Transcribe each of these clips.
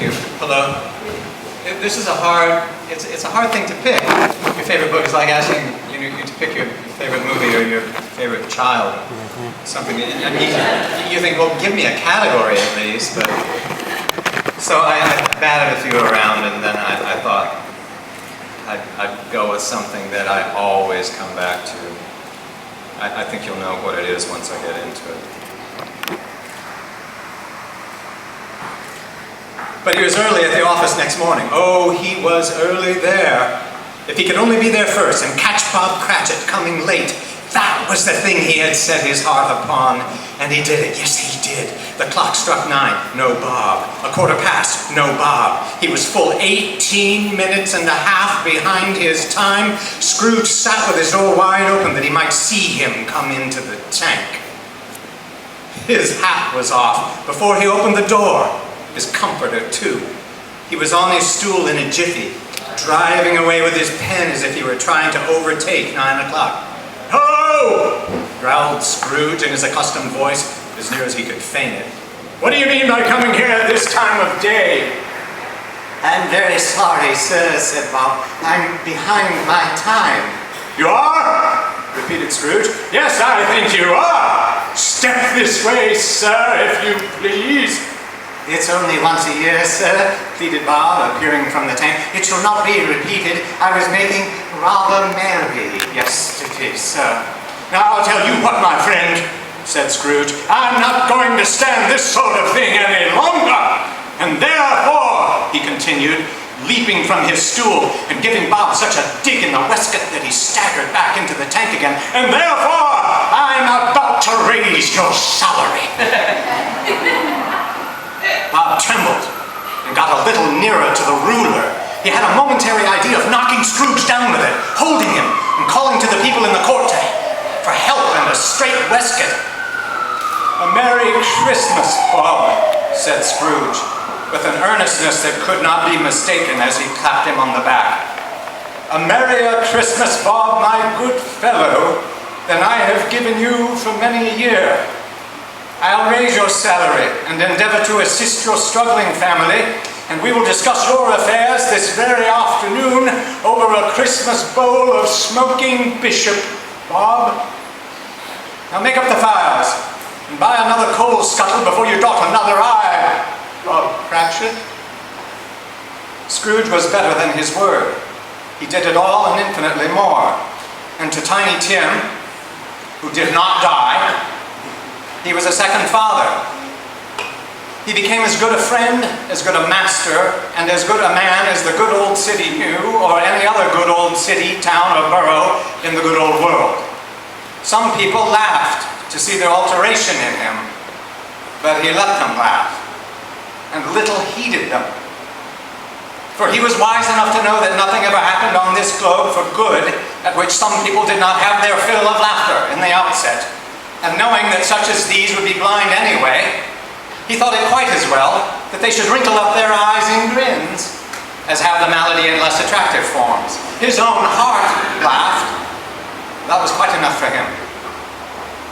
Thank you. Hello. This is it's a hard thing to pick. Your favorite book is like asking you to pick your favorite movie or your favorite child. Something, I mean, you think, well, give me a category at least, but... So I batted a few around, and then I thought I'd go with something that I always come back to. I think you'll know what it is once I get into it. But he was early at the office next morning. Oh, he was early there. If he could only be there first and catch Bob Cratchit coming late. That was the thing he had set his heart upon. And he did it. Yes, he did. The clock struck 9. No Bob. 1:15. No Bob. He was full 18 minutes and a half behind his time. Scrooge sat with his door wide open that he might see him come into the tank. His hat was off before he opened the door. His comforter, too. He was on his stool in a jiffy, driving away with his pen as if he were trying to overtake 9 o'clock. "Hello!" growled Scrooge in his accustomed voice, as near as he could feign it. "What do you mean by coming here at this time of day?" "I'm very sorry, sir," said Bob. "I'm behind my time." "You are?" repeated Scrooge. "Yes, I think you are. Step this way, sir, if you please." "It's only once a year, sir," pleaded Bob, appearing from the tank. "It shall not be repeated. I was making rather merry yesterday, sir." "Now, I'll tell you what, my friend," said Scrooge. "I'm not going to stand this sort of thing any longer. And therefore," he continued, leaping from his stool and giving Bob such a dig in the waistcoat that he staggered back into the tank again, "and therefore, I'm about to raise your salary." Bob trembled and got a little nearer to the ruler. He had a momentary idea of knocking Scrooge down with it, holding him and calling to the people in the court for help and a straight waistcoat. "A Merry Christmas, Bob," said Scrooge, with an earnestness that could not be mistaken as he clapped him on the back. "A merrier Christmas, Bob, my good fellow, than I have given you for many a year. I'll raise your salary and endeavor to assist your struggling family, and we will discuss your affairs this very afternoon over a Christmas bowl of smoking bishop, Bob. Now make up the fires and buy another coal scuttle before you dot another I, Bob Cratchit." Scrooge was better than his word. He did it all and infinitely more. And to Tiny Tim, who did not die, he was a second father. He became as good a friend, as good a master, and as good a man as the good old city knew, or any other good old city, town, or borough in the good old world. Some people laughed to see their alteration in him, but he let them laugh, and little heeded them. For he was wise enough to know that nothing ever happened on this globe for good, at which some people did not have their fill of laughter in the outset. And knowing that such as these would be blind anyway, he thought it quite as well that they should wrinkle up their eyes in grins, as have the malady in less attractive forms. His own heart laughed. That was quite enough for him.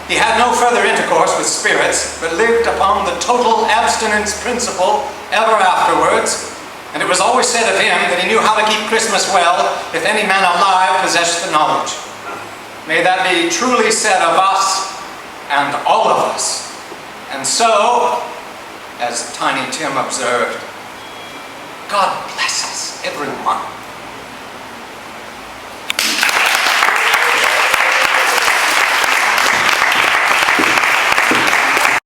He had no further intercourse with spirits, but lived upon the total abstinence principle ever afterwards, and it was always said of him that he knew how to keep Christmas well if any man alive possessed the knowledge. May that be truly said of us and all of us. And so, as Tiny Tim observed, God bless us, everyone.